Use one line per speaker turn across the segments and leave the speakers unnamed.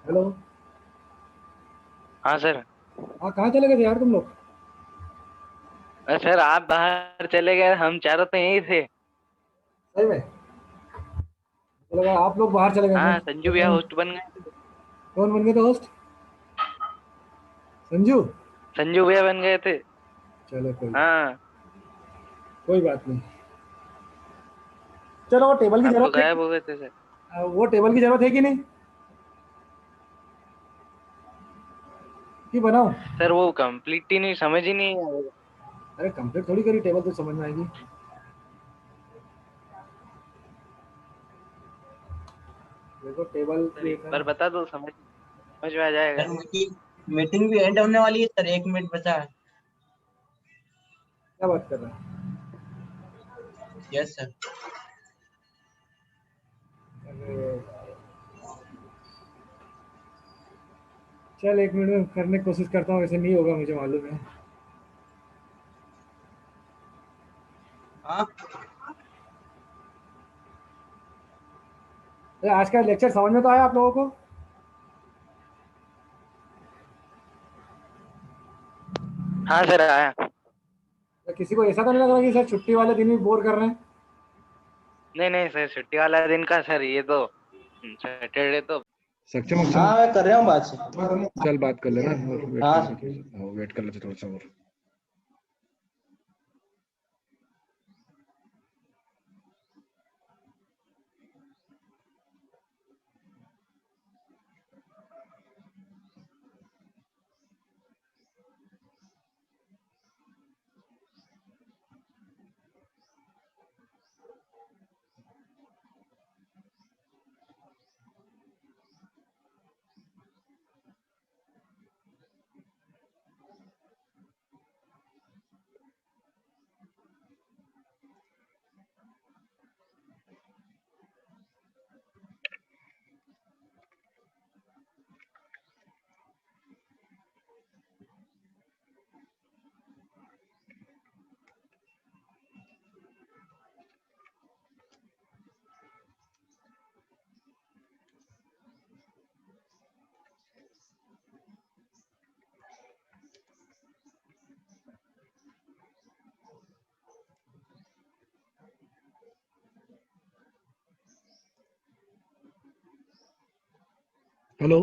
Hello.
हाँ sir.
हाँ, कहाँ चले गए थे यार तुम लोग?
सर आप बाहर चले गए, हम चारों तो यहीं थे।
सही में? मुझे लगा आप लोग बाहर चले गए। मैं
हाँ, संजू भैया होस्ट बन गए।
कौन बन गए थे होस्ट? संजू?
संजू भैया बन गए थे।
चलो
हाँ।
कोई बात नहीं। चलो, वो टेबल की
आप तो
जरूरत है
गायब हो गए थे सर।
वो टेबल की जरूरत है कि नहीं? कि बनाओ?
सर वो कंप्लीट ही नहीं, समझ ही नहीं आया।
अरे कंप्लीट थोड़ी करी, टेबल तो समझ में आएगी। देखो टेबल
सर
ये
एक
था।
बार बता दो, समझ समझ में आ जाएगा।
सर मीटिंग मीटिंग भी एंड होने वाली है सर, 1 मिनट बचा है।
क्या बात कर रहा है?
Yes sir.
अरे, चल 1 मिनट में करने की कोशिश करता हूँ, ऐसे नहीं होगा मुझे मालूम है।
हाँ
अरे आज का लेक्चर समझ में तो आया आप लोगों को?
हाँ सर, आया।
या किसी को ऐसा तो नहीं लग रहा कि सर छुट्टी वाले दिन भी बोर कर रहे हैं?
नहीं नहीं सर, छुट्टी वाला दिन का सर, ये तो सैटरडे तो।
सक्षम अक्षम।
हाँ, मैं कर रहा हूँ बात से।
चल बात कर लेना और वेट
हाँ
कर
सर।
लेते, वेट कर लेते थोड़ा सा और। हेलो।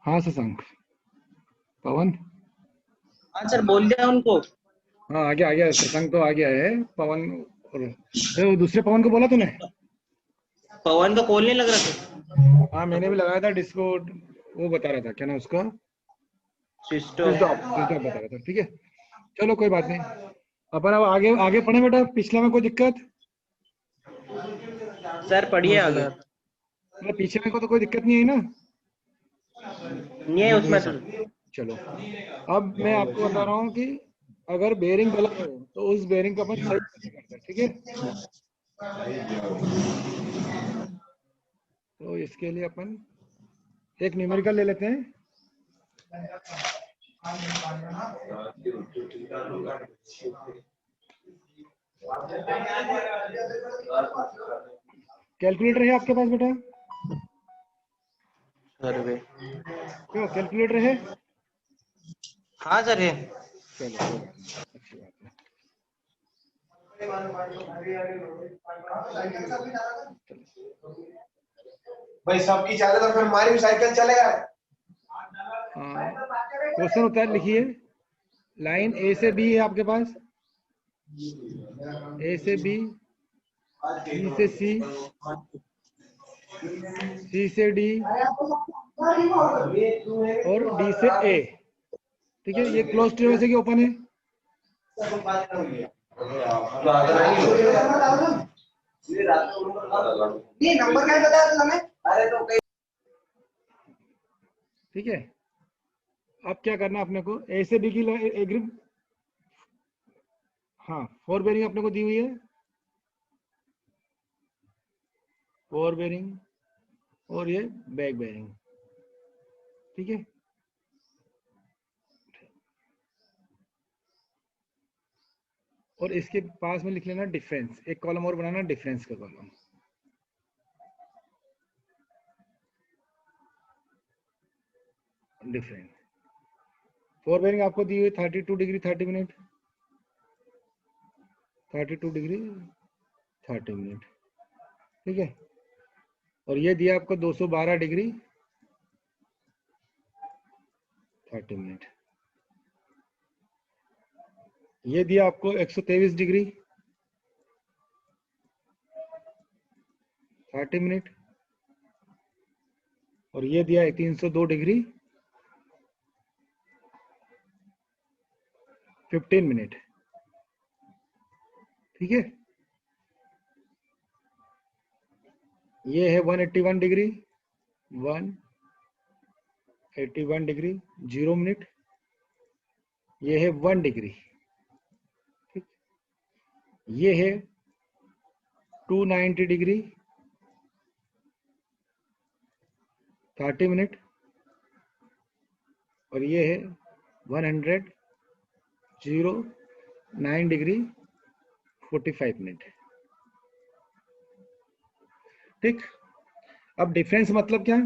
हाँ शशांक। पवन।
हाँ सर, बोल दिया उनको।
हाँ आ गया शशांक तो आ गया है। पवन और अरे वो दूसरे पवन को बोला तूने?
पवन का कॉल नहीं लग रहा सर।
हाँ मैंने भी लगाया था डिस्कॉर्ड। वो बता रहा था क्या ना उसका,
सिस्टो।
स्विच ऑफ बता रहा था। ठीक है, चलो कोई बात नहीं। अपन अब आगे आगे पढ़े बेटा, पिछले में कोई दिक्कत?
सर पढ़िए आगे।
मतलब पीछे में को तो कोई दिक्कत नहीं है ना?
नहीं है उसमें सर।
चलो, अब मैं आपको बता रहा हूँ कि अगर बेरिंग गलत हो तो उस बेरिंग को अपन सही कैसे करते हैं, ठीक है? तो इसके लिए अपन एक न्यूमेरिकल ले लेते हैं। कैलकुलेटर है आपके पास बेटा?
सर वे।
क्यों, कैलकुलेटर है?
हाँ सर है।
चलो कोई बात नहीं, अच्छी बात है।
भाई सबकी चाहे तो फिर हमारी भी साइकिल चलेगा।
क्वेश्चन उत्तर लिखिए। लाइन ए से बी है आपके पास, ए से बी, बी से सी, सी से डी और डी से ए। ठीक है, ये क्लोज ट्री वैसे कि ओपन है। ठीक है, अब क्या करना अपने को, ए से बी की एग्री, हाँ 4 बेरिंग अपने को दी हुई है, 4 बेरिंग और ये बैक बेरिंग। ठीक है, और इसके पास में लिख लेना डिफरेंस, एक कॉलम और बनाना डिफरेंस का कॉलम। डिफरेंस 4 बेरिंग आपको दी हुई 32 डिग्री 30 मिनट, 32 डिग्री 30 मिनट। ठीक है, और ये दिया आपको 212 डिग्री 30 मिनट। ये दिया आपको 123 डिग्री 30 मिनट, और ये दिया है 302 डिग्री 15 मिनट। ठीक है, ये है 181 डिग्री 181 डिग्री 0 मिनट, ये है 1 डिग्री। ठीक, ये है 290 डिग्री 30 मिनट, और ये है 109 डिग्री 45 मिनट। ठीक, अब डिफरेंस मतलब क्या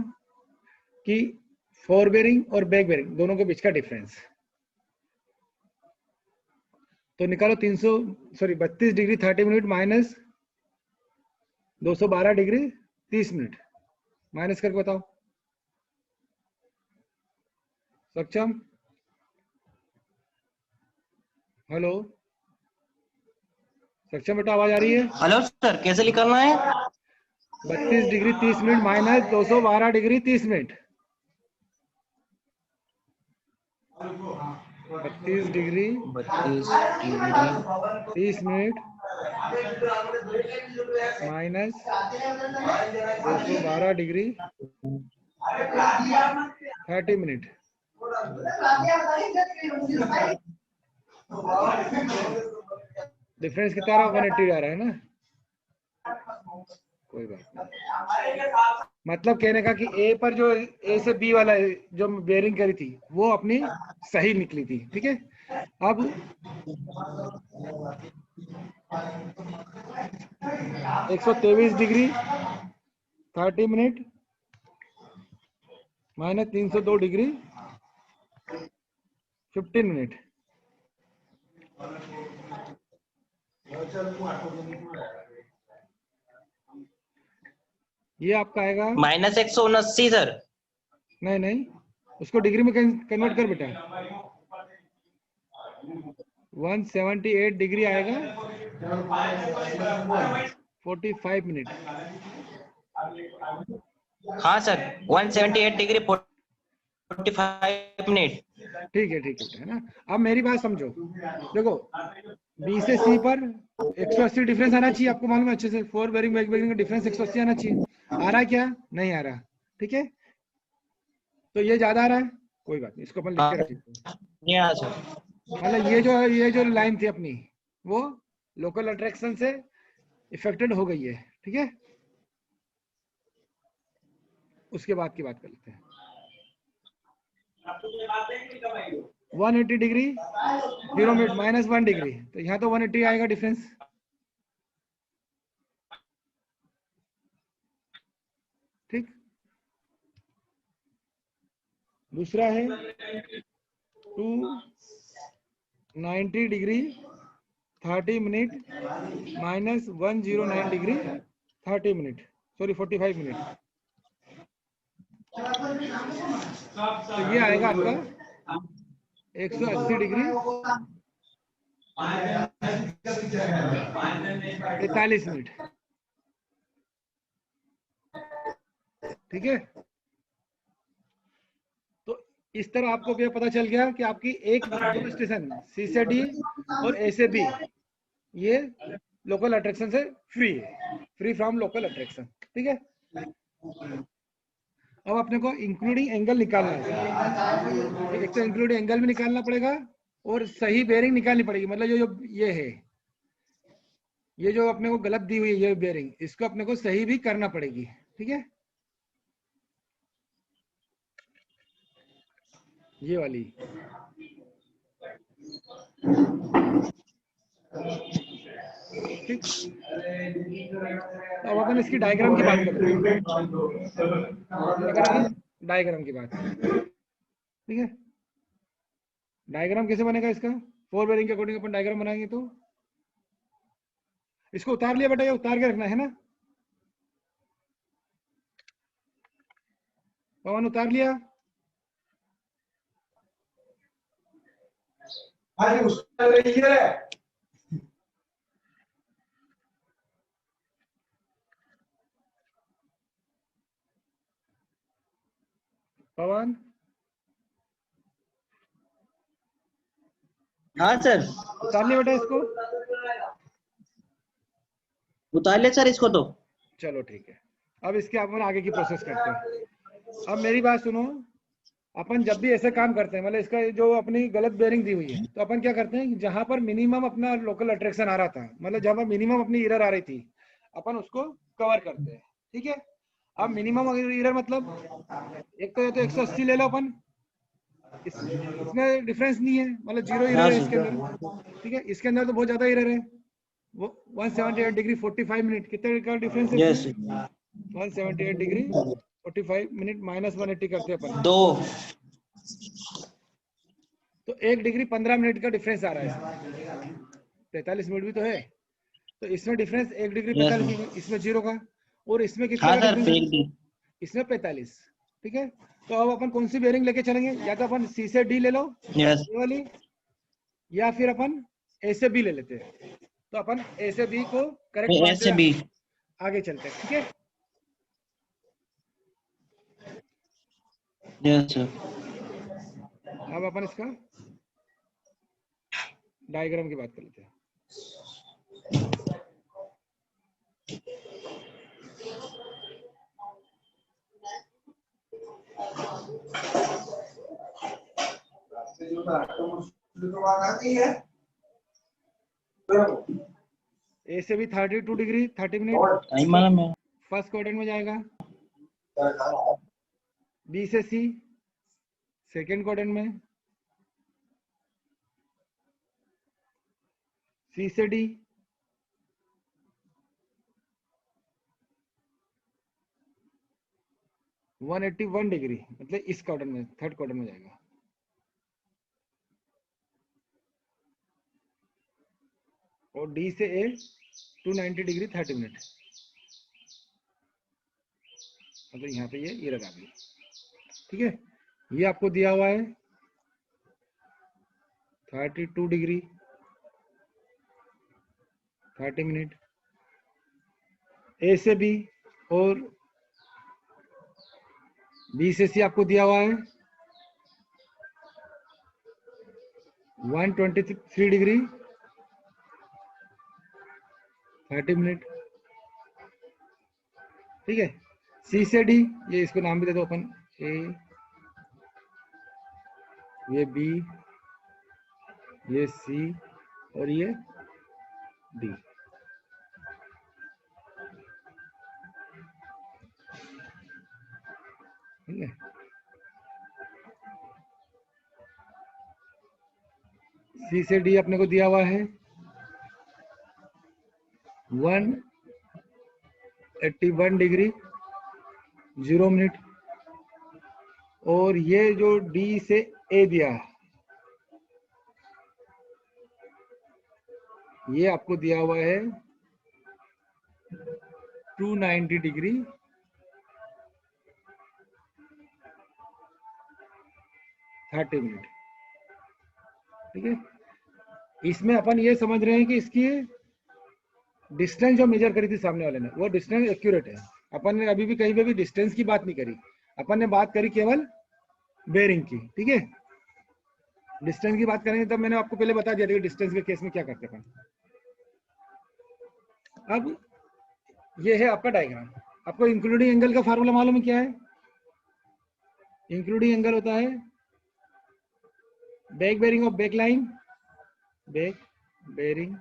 कि 4 बेरिंग और बैक बेरिंग दोनों के बीच का डिफरेंस। तो निकालो 32 degree 30 minute minus 212 degree 30 minute, minus करके बताओ। सक्षम? हेलो सक्षम बेटा, आवाज आ रही है?
हेलो सर, कैसे निकालना है?
32 degree 30 minute minus 212 degree 30 minute. 32 degree 30 minute minus 212 degree 30 minute. Difference कितना रहा? 180 आ रहा है ना? कोई बात नहीं, मतलब कहने का कि ए पर जो ए से बी वाला जो बेयरिंग करी थी वो अपनी सही निकली थी। ठीक है, अब 123 degree 30 minute minus 302 degree 15 minute. ये आपका आएगा
माइनस 179 सर।
नहीं नहीं, उसको डिग्री में कन्वर्ट कर बेटा। 178 डिग्री आएगा 45 मिनट।
हाँ सर, 178 डिग्री 45 मिनट।
ठीक है बेटा, है ना? अब मेरी बात समझो, देखो बी से सी पर 180 डिफरेंस आना चाहिए, आपको मालूम है अच्छे से। 4 बेरिंग बैक बेरिंग का डिफरेंस 180 आना चाहिए। आ रहा है क्या? नहीं आ रहा। ठीक है, तो ये ज्यादा आ रहा है, कोई बात नहीं, इसको अपन लिख के रख लेते हैं। मतलब ये जो लाइन थी अपनी वो लोकल अट्रैक्शन से इफेक्टेड हो गई है। ठीक है, उसके बाद की बात कर लेते हैं। 180 डिग्री 0 मिनट माइनस 1 डिग्री, तो यहाँ तो 180 आएगा डिफरेंस। ठीक, दूसरा है 290 degree 30 minute minus 109 degree 30 minute, sorry 45 minute. तो ये आएगा आपका 180 डिग्री मिनट। ठीक है, तो इस तरह आपको ये पता चल गया कि आपकी एक दो स्टेशन सी से डी और ए से बी ये लोकल अट्रैक्शन से फ्री है, फ्री फ्रॉम लोकल अट्रैक्शन। ठीक है, अब अपने को इंक्लूडिंग एंगल निकालना है। एक तो इंक्लूडिंग एंगल भी निकालना पड़ेगा और सही बेयरिंग निकालनी पड़ेगी। मतलब जो ये है, ये जो अपने को गलत दी हुई है ये बेयरिंग, इसको अपने को सही भी करना पड़ेगी। ठीक है, ये वाली ठीक। अब अपन इसकी डायग्राम की बात करते हैं। क्या करेंगे? डायग्राम की बात। ठीक है, डायग्राम कैसे बनेगा इसका? फोर बेयरिंग के अकॉर्डिंग अपन डायग्राम बनाएंगे। तो इसको उतार लिया बेटा, ये उतार के रखना है ना पवन? उतार लिया?
हाँ जी, उसका इधर है।
पवन
हाँ सर,
उतार लिया बेटा इसको?
उतार लिया सर इसको तो।
चलो ठीक है, अब इसके अपन आगे की प्रोसेस करते हैं। अब मेरी बात सुनो, अपन जब भी ऐसे काम करते हैं, मतलब इसका जो अपनी गलत बेयरिंग दी हुई है, तो अपन क्या करते हैं, जहां पर मिनिमम अपना लोकल अट्रैक्शन आ रहा था, मतलब जहां पर मिनिमम अपनी एरर आ रही थी, अपन उसको कवर करते हैं। ठीक है, अब मिनिमम एरर मतलब एक तो ये तो 180 ले लो अपन, इसमें डिफरेंस नहीं है, मतलब जीरो एरर
हाँ
है इसके
सर।
अंदर। ठीक है, इसके अंदर तो बहुत ज्यादा एरर है। वो 178 डिग्री 45 मिनट, कितने का डिफरेंस है
यस
इसमें? 178 डिग्री 45 मिनट माइनस 180 करते हैं अपन,
दो।
तो 1 डिग्री 15 मिनट का डिफरेंस आ रहा है इसमें। 43 मिनट भी तो है, तो इसमें डिफरेंस 1 डिग्री
यस
45 मिनट, इसमें 0 का। और इसमें कितने
हाँ
का
सर,
डिफरेंस
फेक दी।
है? इसमें 45। ठीक है, तो अब अपन कौन सी बेयरिंग लेके चलेंगे? या तो अपन सी से डी ले लो
यस
ये वाली, या फिर अपन ए से बी ले लेते हैं। तो अपन ए से बी को करेक्ट
एस से
मानते
बी।
हुए आगे चलते हैं। ठीक है,
यस सर।
अब अपन इसका डायग्राम की बात कर लेते हैं। ए से बी 32 डिग्री 30 मिनट
टाइम मालूम है।
फर्स्ट क्वाड्रेंट में जाएगा। बी से सी सेकेंड क्वाड्रेंट में। सी से डी 181 डिग्री, मतलब इस क्वाड्रेंट में, थर्ड क्वाड्रेंट में जाएगा। और डी से ए 290 डिग्री 30 मिनट, मतलब यहाँ पे ये एरर आ गई। ठीक है, ये आपको दिया हुआ है 32 डिग्री 30 मिनट ए से बी, और बी से सी आपको दिया हुआ है 123 डिग्री 30 मिनट। ठीक है, सी से डी, ये इसको नाम भी दे दो अपन, ए, ये बी, ये सी, और ये डी। ठीक है, सी से डी अपने को दिया हुआ है 181 डिग्री 0 मिनट। और ये जो डी से ए दिया, ये आपको दिया हुआ है 290 डिग्री 30 मिनट। ठीक है, इसमें अपन ये समझ रहे हैं कि इसकी डिस्टेंस जो मेजर करी थी सामने वाले ने वो डिस्टेंस एक्यूरेट है। अपन ने अभी भी कहीं पे भी डिस्टेंस की बात नहीं करी, अपन ने बात करी केवल बेरिंग की। ठीक है, डिस्टेंस की बात करेंगे तब मैंने आपको पहले बता दिया था कि डिस्टेंस के केस में क्या करते हैं अपन। अब ये है आपका डायग्राम। आपको इंक्लूडिंग एंगल का फार्मूला मालूम है क्या है? इंक्लूडिंग एंगल होता है back bearing of back line, back bearing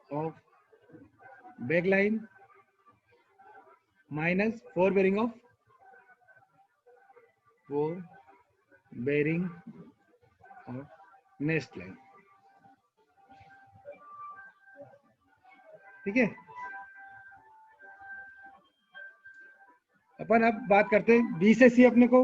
of back line minus fore bearing of fore bearing of next line. ठीक है, अपन अब बात करते हैं बी से सी। अपने को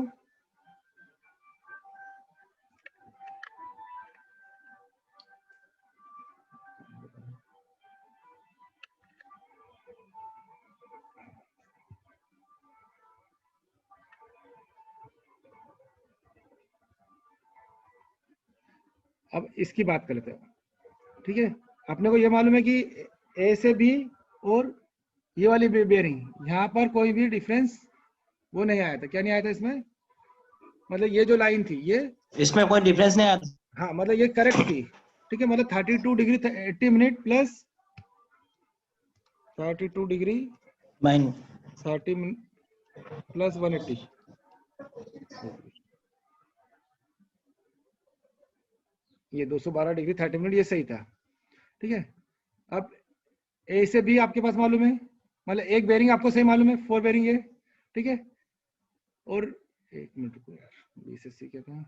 अब इसकी बात कर लेते हैं। ठीक है, अपने को ये मालूम है कि ए से बी और ये वाली बेरिंग यहाँ पर कोई भी डिफरेंस वो नहीं आया था। क्या नहीं आया था इसमें? मतलब ये जो लाइन थी ये,
इसमें कोई डिफरेंस नहीं आता।
हाँ मतलब ये करेक्ट थी। ठीक है, मतलब 32 degree 80 minute plus 32 degree
mine
30 plus 180। ये 212 डिग्री 30 मिनट ये सही था। ठीक है, अब ए से बी आपके पास मालूम है, मतलब एक बेरिंग आपको सही मालूम है, 4 बेरिंग है। ठीक है, और एक मिनट को यार, बी से सी क्या था?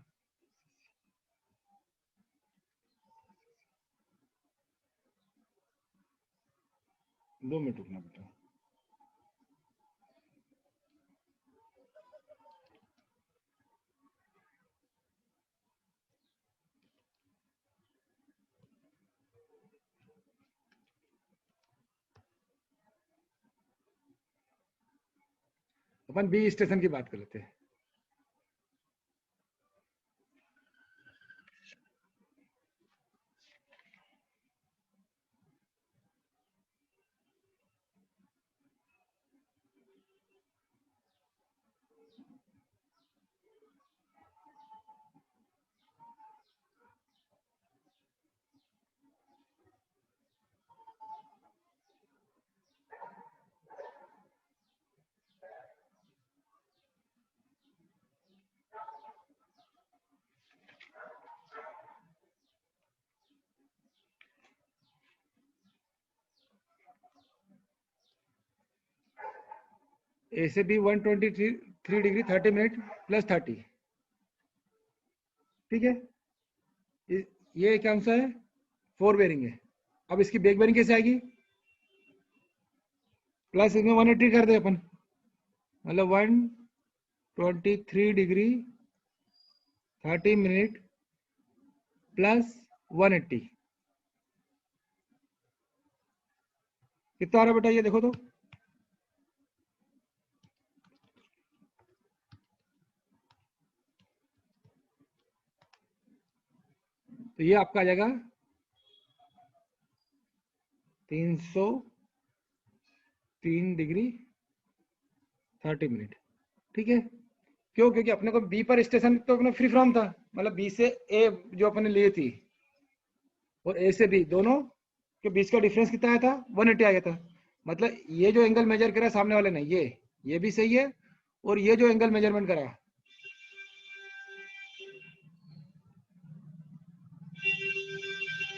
दो मिनट रुकना बेटा। अपन बी स्टेशन की बात कर लेते हैं। ए से बी 123 डिग्री 30 मिनट प्लस 30। ठीक है, ये क्या सा है? 4 बेरिंग है। अब इसकी बैक बेरिंग कैसे आएगी? प्लस इसमें 180 कर दे अपन, मतलब 123 डिग्री 30 मिनट प्लस 180 कितना आ रहा बेटा? ये देखो तो, तो ये आपका आ जाएगा 303 डिग्री 30 मिनट। ठीक है, क्यों? क्योंकि अपने को बी पर स्टेशन तो अपने फ्री फ्रॉम था, मतलब बी से ए जो अपने लिए थी और ए से बी दोनों के बीच का डिफरेंस कितना आया था? 180 आया था। मतलब ये जो एंगल मेजर करा सामने वाले ने, ये भी सही है, और ये जो एंगल मेजरमेंट करा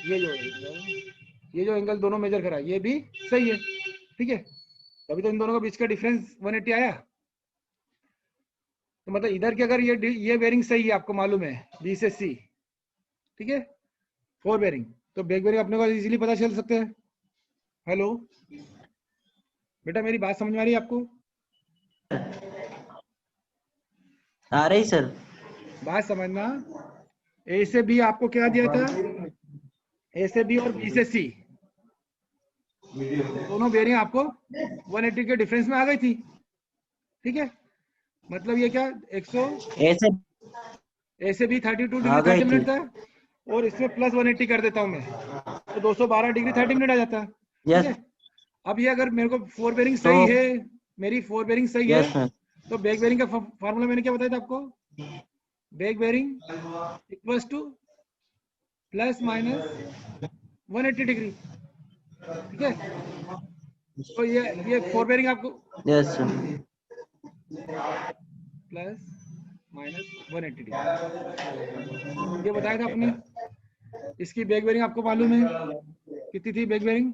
ये जो एंगल दोनों मेजर करा ये भी सही है। ठीक है, तभी तो इन दोनों के बीच का डिफरेंस 180 आया। तो मतलब इधर की अगर ये बेरिंग सही है, आपको मालूम है बी से सी, ठीक है, 4 बेरिंग, तो बैक बेरिंग अपने को इजीली पता चल सकते हैं। हेलो बेटा, मेरी बात समझ में आ रही है आपको?
आ रही सर।
बात समझना, ए से बी आपको क्या दिया था? ए से बी और बी से सी दोनों बेरिंग आपको 180 के डिफरेंस में आ गई थी। ठीक है, मतलब ये क्या 100
ऐसे
ए से बी 32
आ
डिग्री
गई
30
थी।
मिनट था, और इसमें प्लस 180 कर देता हूँ मैं, तो 212 डिग्री 30 मिनट आ जाता है। ठीक
यस
है, अब ये अगर मेरे को फोर बेरिंग
तो
सही है, मेरी फोर बेरिंग सही है,
यस सर
तो बैक बेरिंग का फार्मूला मैंने क्या बताया था आपको, back bearing equals to plus minus 180 degree. ठीक है, तो ये फोर बेरिंग आपको
yes sir
plus minus 180 degree ये बताया था आपने। इसकी बैक बेरिंग आपको मालूम है कितनी थी बैक बेरिंग,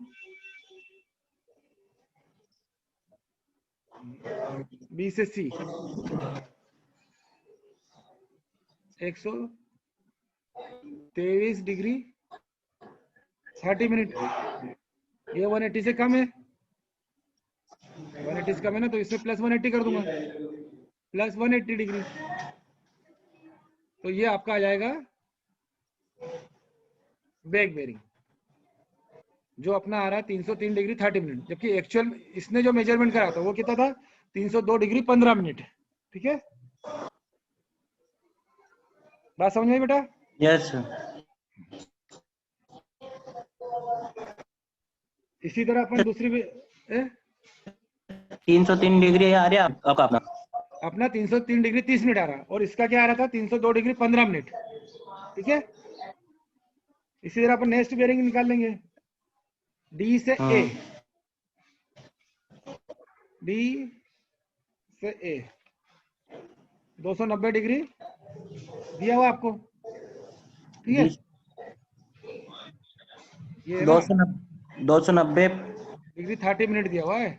बी से सी 123 डिग्री 30 मिनट। ये 180 से कम है, 180 से कम है ना, तो इसमें प्लस 180 कर दूंगा, प्लस 180 डिग्री, तो ये आपका आ जाएगा बैक बेरिंग, जो अपना आ रहा है 303 डिग्री 30 मिनट, जबकि एक्चुअल इसने जो मेजरमेंट करा था वो कितना था, 302 डिग्री 15 मिनट। ठीक है, बात समझ में आई बेटा।
यस सर
इसी तरह अपन दूसरी भी
303 डिग्री आ रहा है आपका अपना
अपना 303 डिग्री 30 मिनट आ रहा, और इसका क्या आ रहा था 302 डिग्री 15 मिनट। ठीक है, इसी तरह अपन नेक्स्ट बेरिंग निकाल लेंगे, डी से ए, डी से ए 290 डिग्री दिया हुआ आपको। ठीक है, ये है ना
290
डिग्री 30 मिनट दिया हुआ है,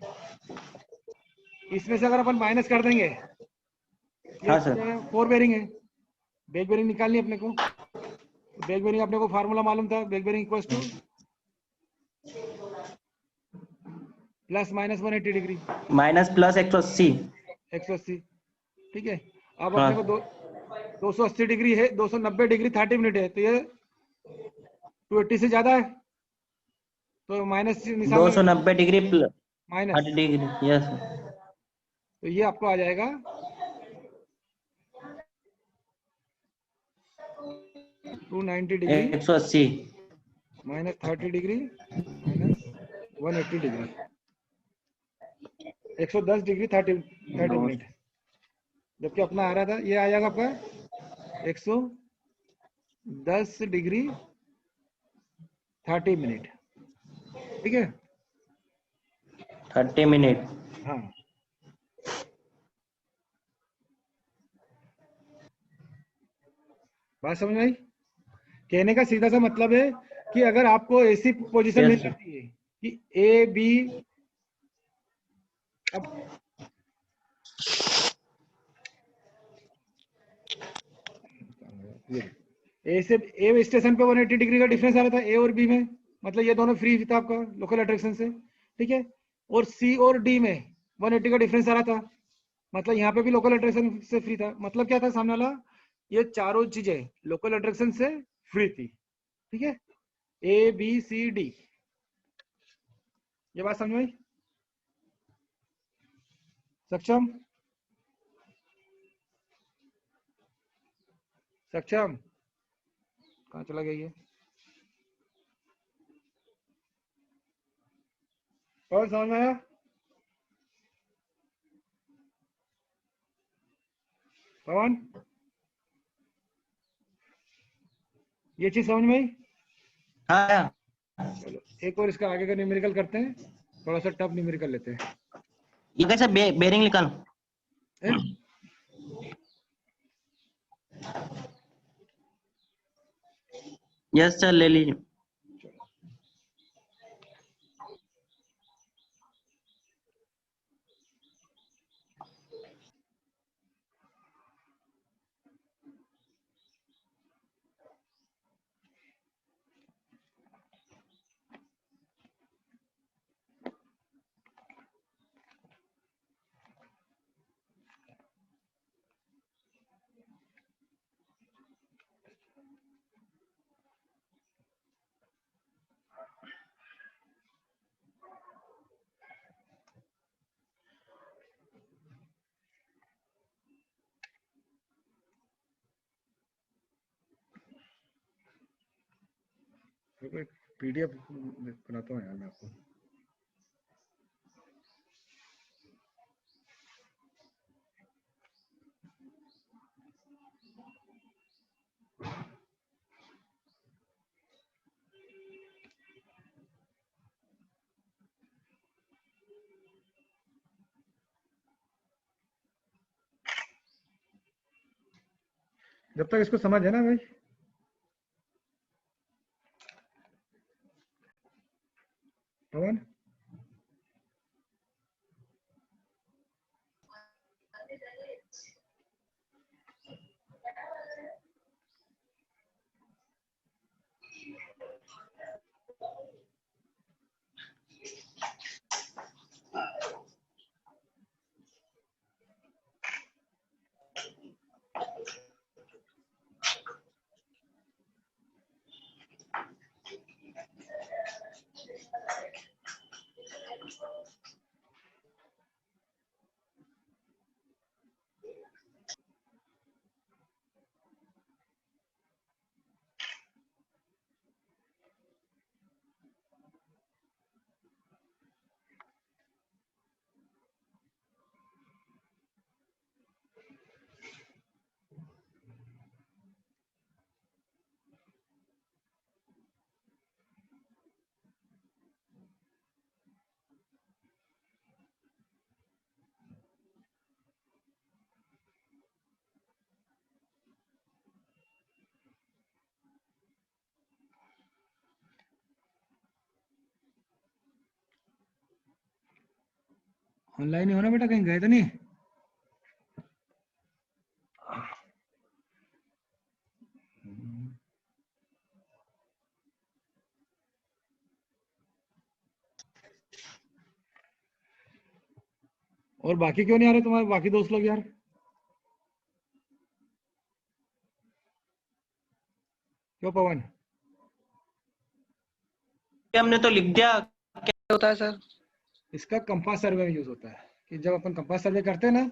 इसमें से अगर अपन माइनस कर देंगे, ये
हाँ सर
फोर बेरिंग है, बैक बेरिंग निकालनी है अपने को, बैक बेरिंग अपने को फार्मूला मालूम था, back bearing equals to plus minus 180 degree
minus plus 180
180। ठीक है, अब
हाँ
अपने को 280 डिग्री है, 290 डिग्री 30 मिनट है, तो ये 280 से ज्यादा है, तो माइनस निशान लगा,
290 डिग्री
माइनस,
30 डिग्री यस
तो ये आपको आ जाएगा 290 degree
180
minus 30 degree minus 180 degree 110 degree 30 minute, जबकि अपना आ रहा था, ये आ जाएगा आपका 110 डिग्री 30 मिनट। ठीक है,
30 मिनट
हाँ, बात समझ में आई। कहने का सीधा सा मतलब है कि अगर आपको ऐसी पोजीशन मिल
यस
जाती है कि ए बी, अब ए से ए स्टेशन पे 180 डिग्री का डिफरेंस आ रहा था ए और बी में, मतलब ये दोनों फ्री था आपका लोकल अट्रैक्शन से। ठीक है, और सी और डी में 180 का डिफरेंस आ रहा था, मतलब यहाँ पे भी लोकल अट्रैक्शन से फ्री था, मतलब क्या था सामने वाला, ये चारों चीजें लोकल अट्रैक्शन से फ्री थी। ठीक है, ए बी सी डी, ये बात समझ में आई, सक्षम सक्षम कहाँ चला गया ये, और समझ में आया, पवन ये चीज समझ में आई।
हाँ
चलो एक और इसका आगे का न्यूमेरिकल करते हैं, थोड़ा सा टफ न्यूमेरिकल लेते हैं।
ये कैसे बेरिंग निकाल
हैं?
यस सर ले लीजिए
देखो एक पीडीएफ बनाता हूँ यार मैं आपको। जब तक इसको समझ है ना भाई, पवन ऑनलाइन ही हो ना बेटा, कहीं गए तो नहीं? और बाकी क्यों नहीं आ रहे तुम्हारे बाकी दोस्त लोग यार? क्यों पवन?
हमने तो लिख दिया।
क्या होता है सर?
इसका कंपास सर्वे में यूज होता है कि जब अपन कंपास सर्वे करते हैं ना,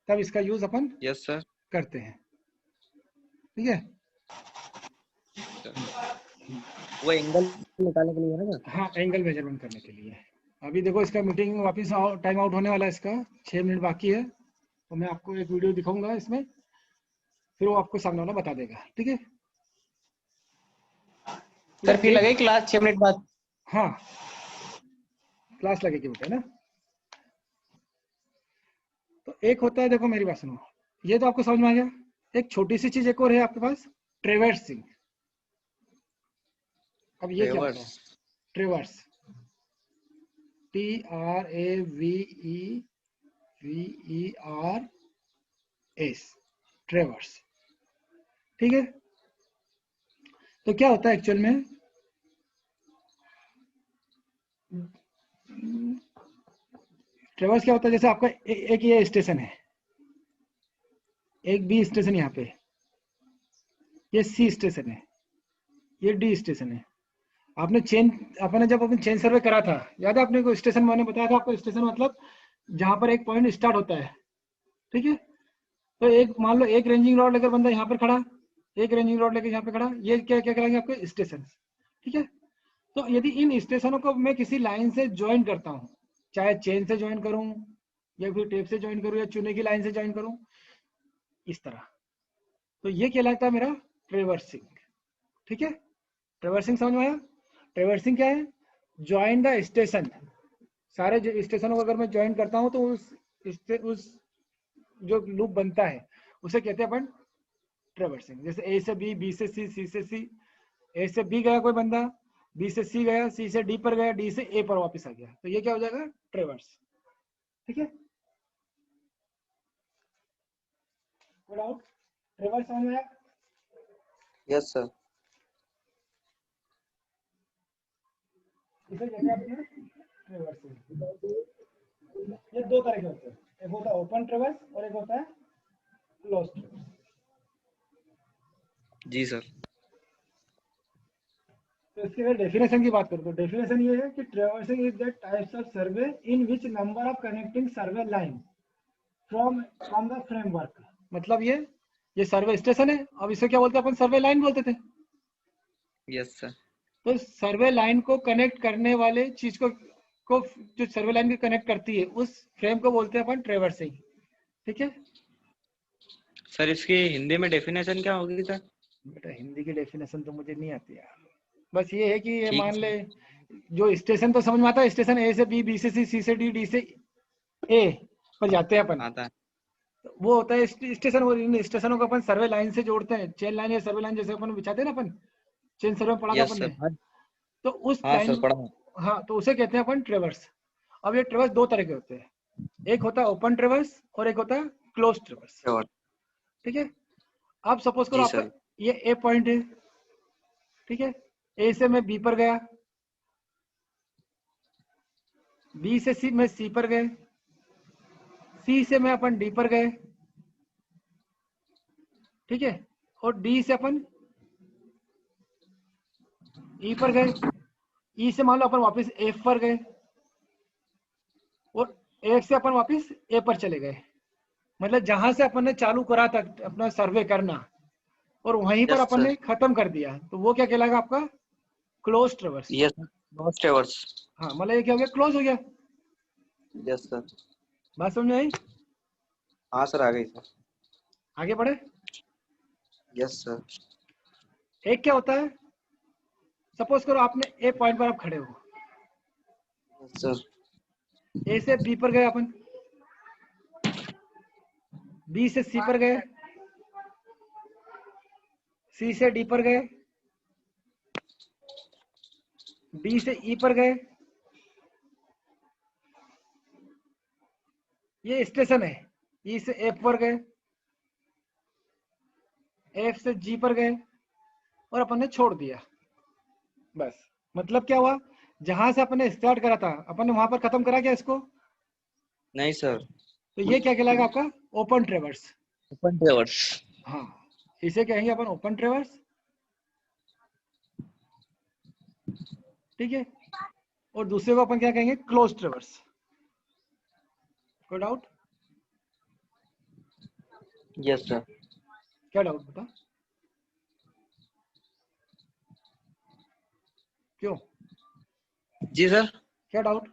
तब इसका यूज अपन
यस सर।
करते हैं। ठीक है,
वो एंगल निकालने के लिए है ना?
हाँ, एंगल मेजरमेंट करने के लिए। अभी देखो इसका मीटिंग वापस टाइम आउट होने वाला है, इसका 6 मिनट बाकी है, तो मैं आपको एक वीडियो दिखाऊंगा इसमें, फिर वो आपको सामने वाला बता देगा। ठीक है
सर, फिर लगेगी क्लास 6 मिनट बाद?
हाँ, क्लास लगेगी बेटा ना। तो एक होता है, देखो मेरी बात सुनो, ये तो आपको समझ में आ गया। एक छोटी सी चीज एक और है आपके पास, ट्रेवर्सिंग। अब ये क्या होता है? ट्रेवर्स, TRAVERS, ट्रेवर्स। ठीक है, तो क्या होता है एक्चुअल में, ट्रेवर्स क्या होता है, जैसे आपका एक ये स्टेशन है, एक बी स्टेशन यहाँ पे, ये सी स्टेशन है, ये डी स्टेशन है। आपने जब अपन चेन सर्वे करा था, याद है आपने को स्टेशन मैंने बताया था आपको, स्टेशन मतलब जहां पर एक पॉइंट स्टार्ट होता है। ठीक है, तो एक मान लो एक रेंजिंग रॉड लेकर बंदा यहाँ पर खड़ा, एक रेंजिंग रॉड लेकर यहाँ पे खड़ा, ये क्या क्या कराएंगे आपके स्टेशन। ठीक है, तो यदि इन स्टेशनों को मैं किसी लाइन से ज्वाइन करता हूँ, चाहे चेन से ज्वाइन करूं या फिर टेप से ज्वाइन करूं या चूने की लाइन से ज्वाइन करूं, इस तरह, तो ये कहलाता है मेरा ट्रेवर्सिंग। ठीक है, ट्रेवर्सिंग समझ में आया? ट्रेवर्सिंग क्या है? Join the station. सारे स्टेशनों को अगर मैं ज्वाइन करता हूं तो उस जो लूप बनता है उसे कहते हैं अपन ट्रेवर्सिंग। जैसे ए से बी, बी से सी, सी से सी, ए से बी गया कोई बंदा, बी से सी गया, सी से डी पर गया, डी से ए पर वापस आ गया, तो ये क्या हो जाएगा? ट्रेवर्स। ठीक है, कोई डाउट? ट्रेवर्स समझ में आया?
Yes sir.
इसे कहते हैं अपने ट्रेवर्सिंग। ये दो तरह के होते हैं, एक होता है ओपन ट्रेवर्स और एक होता है क्लोज ट्रेवर्स।
जी सर।
तो इसके डेफिनेशन की बात करूं तो डेफिनेशन ये है कि traversing is that types of survey in which number of connecting survey line from the framework. मतलब ये सर्वे स्टेशन है, अब इसे क्या बोलते हैं अपन? सर्वे लाइन बोलते थे।
Yes sir.
तो सर्वे लाइन को कनेक्ट करने वाले चीज को जो सर्वे लाइन को कनेक्ट करती है उस फ्रेम को बोलते हैं अपन ट्रेवर्सिंग। ठीक है
सर इसकी हिंदी में डेफिनेशन क्या होगी सर?
बेटा, हिंदी की डेफिनेशन तो मुझे नहीं आती यार। बस ये है कि ये
ठीक
मान ले, जो स्टेशन तो समझ में आता है, स्टेशन ए से बी, बी से सी, सी से डी, डी से ए पर जाते हैं अपन,
आता है।
तो वो होता है स्टेशन। और इन स्टेशनों को अपन सर्वे लाइन से जोड़ते हैं, चेन लाइन या सर्वे लाइन जैसे अपन बिछाते हैं ना, अपन चेन सर्वे में पढ़ा था
यस
अपन
सर।
ने।
हाँ
तो उस
हाँ
लाइन,
सर पढ़ा हूँ।
हाँ, तो उसे कहते हैं अपन ट्रेवर्स। अब ये ट्रेवर्स दो तरह के होते हैं, एक होता है ओपन ट्रेवर्स और एक होता है क्लोज ट्रेवर्स।
श्योर।
ठीक है, आप सपोज करो
जी
आपका
सर।
ये ए पॉइंट है। ठीक है, ए से मैं बी पर गया, बी से सी मैं सी पर गए, सी से मैं अपन डी पर गए। ठीक है, और डी से अपन ई पर गए, ई से मान लो अपन वापस एफ पर गए, और एफ से अपन वापस ए पर चले गए। मतलब जहां से अपन ने चालू करा था अपना सर्वे करना, और वहीं पर
यस
अपन
सर।
ने खत्म कर दिया, तो वो क्या कहलाएगा आपका क्लोज ट्रेवर्स।
Yes not ट्रेवर्स।
हाँ, मतलब ये क्या हो गया, क्लोज हो गया।
Yes sir.
बात समझ में आई?
हाँ सर आ गई सर।
आगे बढ़े।
Yes sir.
एक क्या होता है, सपोज करो आपने ए पॉइंट पर आप खड़े हो,
यस सर।
ए से बी पर गए अपन, बी से सी पर गए, सी से डी पर गए, डी से ई पर गए। ये स्टेशन है। ई से एफ पर गए, एफ से जी पर गए, और अपन ने छोड़ दिया। बस मतलब क्या हुआ, जहां से अपन ने स्टार्ट करा था अपन ने वहां पर खत्म करा क्या इसको?
नहीं सर।
तो ये क्या कहलाएगा आपका ओपन ट्रेवर्स।
ओपन ट्रेवर्स।
हाँ, इसे कहेंगे अपन ओपन ट्रेवर्स। ठीक है, और दूसरे को अपन क्या कहेंगे, क्लोज ट्रेवर्स। कोई डाउट?
Yes sir.
क्या डाउट बता, क्यों,
जी सर।
क्या डाउट?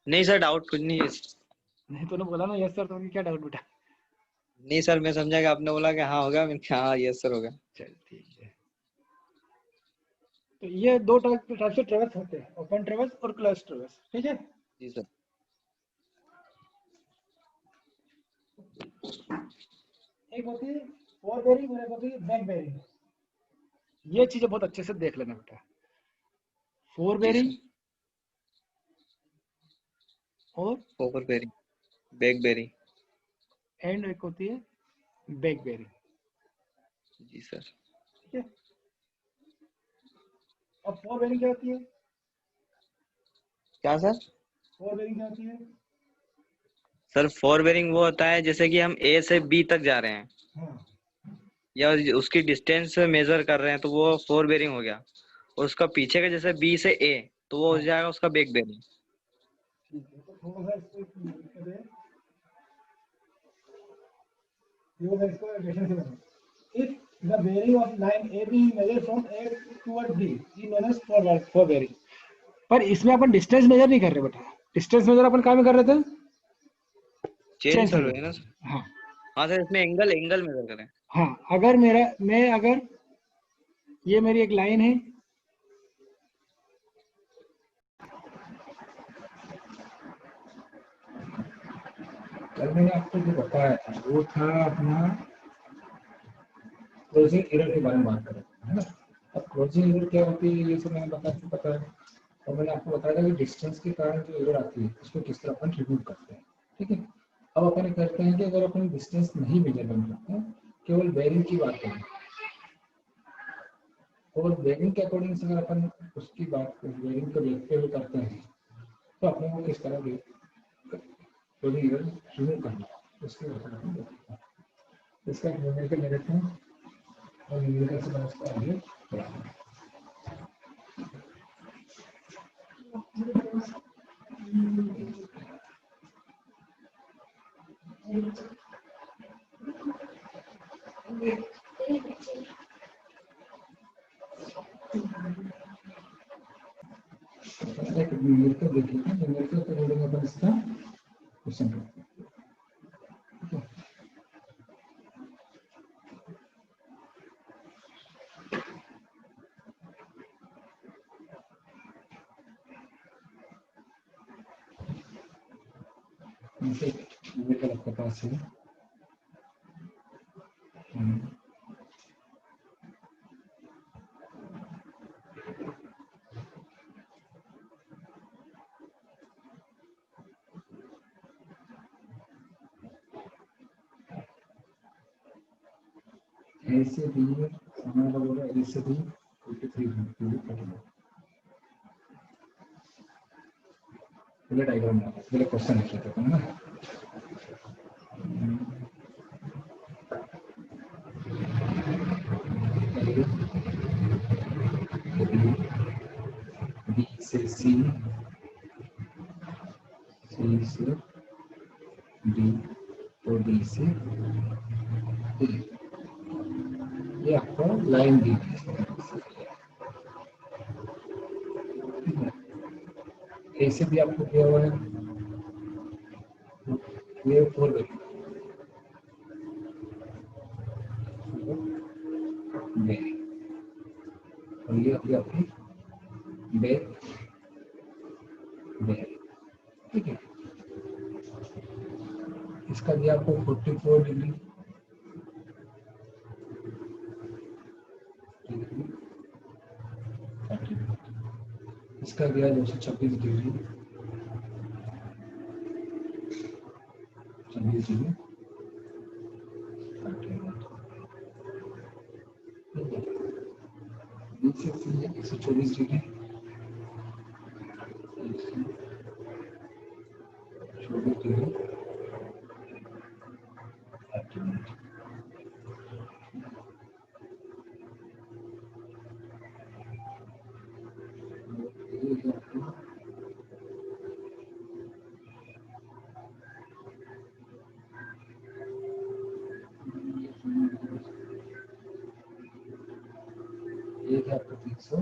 नहीं सर डाउट कुछ नहीं है।
नहीं, तूने बोला ना यस सर, तो क्या डाउट बेटा?
नहीं सर मैं समझा कि आपने बोला कि हाँ होगा, मैंने कहा हाँ यस सर होगा।
चल ठीक है। तो ये दो टाइप से ट्रेवर्स होते हैं, ओपन ट्रेवर्स और क्लोज ट्रेवर्स। ठीक है,
जी सर।
एक होती है फोर बेरिंग और एक होती है बैक बेरिंग। ये चीजें बहुत अच्छे से देख लेना बेटा। फोर
जी
बेरिंग
सर।
और
over bearing, back bearing.
And एक होती है बैक बेरिंग।
जी सर।
ठीक है, अब फोर बेरिंग क्या होती है?
क्या सर?
फोर बेरिंग क्या होती है?
सर फोर बेरिंग वो होता है जैसे कि हम ए से बी तक जा रहे हैं
हाँ,
या उसकी डिस्टेंस मेजर कर रहे हैं तो वो फोर बेरिंग हो गया। और उसका पीछे का जैसे बी से ए तो वो हो जाएगा उसका बैक बेरिंग।
ठीक है, तो थोड़ा सा इसको लिख दे। ये है इसको एडिशन से बना। If the bearing of line AB is measured from A toward B, is known as four bearing. पर इसमें अपन डिस्टेंस मेजर नहीं कर रहे बेटा। डिस्टेंस मेजर अपन कहाँ में कर रहे थे?
चेन सर्वे है ना सर?
हाँ
हाँ सर इसमें एंगल एंगल मेजर करें।
हाँ, अगर अगर ये मेरी एक लाइन है, कल मैंने आपको जो बताया था वो था अपना क्लोजिंग एरर के बारे में बात कर रहे थे, है ना। अब क्लोजिंग एरर क्या होती है ये सब मैंने बता चुका था, और मैंने आपको बताया था कि डिस्टेंस के कारण जो एरर आती है उसको किस तरह अपन रिमूव करते हैं। ठीक है, अब अपन करते हैं कि अगर अपन डिस्टेंस नहीं मेजरमेंट करते हैं, केवल बेरिंग की बात करें, और बेरिंग के अकॉर्डिंग से अगर अपन उसकी बात बेरिंग को देखते हुए करते हैं तो अपने को किस तरह क्लोजिंग एरर रिमूव करना है उसके बारे में अपन देखते हैं। इसका न्यूमेरिकल ले लेते हैं और न्यूमेरिकल से मैं उसको आगे बढ़ाऊंगा। एक न्यूमेरिकल देखिए, न्यूमेरिकल पे जोड़ेंगे अपन इसका क्वेश्चन करते हैं। ठीक है, न्यूमेरिकल आपके पास है। ए से बी समान होगा, ए से बी 43 पहले डायग्राम बना, पहले क्वेश्चन लिख लेते हैं ना। बी से सी, सी से डी और डी से ए, ये आपको लाइन दी है। ए से भी आपको दिया हुआ है, ये 4 वेक्टर बे, और ये अभी आपकी बे बे। ठीक है, इसका दिया आपको 44 डिग्री, इसका दिया 226 डिग्री, 26 डिग्री, नीचे 124 डिग्री, 24 डिग्री, 30 मिनट। ये है आपका 300